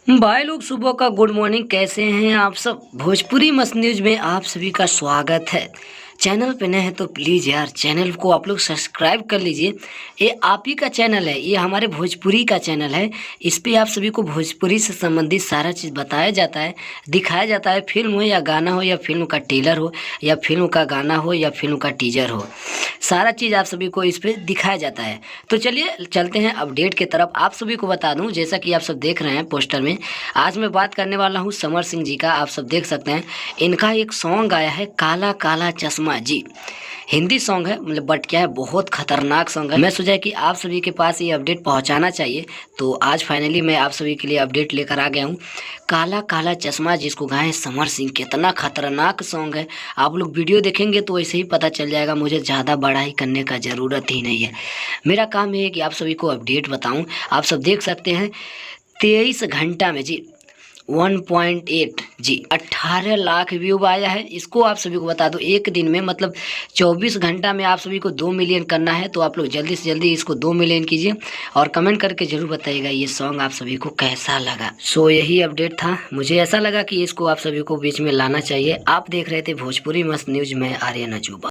भाई लोग सुबह का गुड मॉर्निंग। कैसे हैं आप सब? भोजपुरी मस्त न्यूज में आप सभी का स्वागत है। चैनल पे नए हैं तो प्लीज़ यार चैनल को आप लोग सब्सक्राइब कर लीजिए। ये आप ही का चैनल है, ये हमारे भोजपुरी का चैनल है। इस पे आप सभी को भोजपुरी से संबंधित सारा चीज़ बताया जाता है, दिखाया जाता है। फिल्म हो या गाना हो या फिल्म का टेलर हो या फिल्म का गाना हो या फिल्म का टीजर हो, सारा चीज़ आप सभी को इस पे दिखाया जाता है। तो चलिए चलते हैं अपडेट की तरफ। आप सभी को बता दूं, जैसा कि आप सब देख रहे हैं पोस्टर में, आज मैं बात करने वाला हूं समर सिंह जी का। आप सब देख सकते हैं इनका एक सॉन्ग आया है काला काला चश्मा जी। हिंदी सॉन्ग है, मतलब बट क्या है, बहुत खतरनाक सॉन्ग है। मैं सोचा कि आप सभी के पास ये अपडेट पहुंचाना चाहिए, तो आज फाइनली मैं आप सभी के लिए अपडेट लेकर आ गया हूँ। काला काला चश्मा जिसको गाए समर सिंह, कितना खतरनाक सॉन्ग है। आप लोग वीडियो देखेंगे तो ऐसे ही पता चल जाएगा। मुझे ज़्यादा बड़ाई करने का ज़रूरत ही नहीं है। मेरा काम है कि आप सभी को अपडेट बताऊं। आप सब देख सकते हैं 23 घंटा में जी 1.8 जी 18 लाख व्यू आया है। इसको आप सभी को बता दो, एक दिन में मतलब 24 घंटा में आप सभी को 2 मिलियन करना है। तो आप लोग जल्दी से जल्दी इसको 2 मिलियन कीजिए और कमेंट करके जरूर बताइएगा ये सॉन्ग आप सभी को कैसा लगा। सो यही अपडेट था। मुझे ऐसा लगा कि इसको आप सभी को बीच में लाना चाहिए। आप देख रहे थे भोजपुरी मस्त न्यूज में आर्यन अजूबा।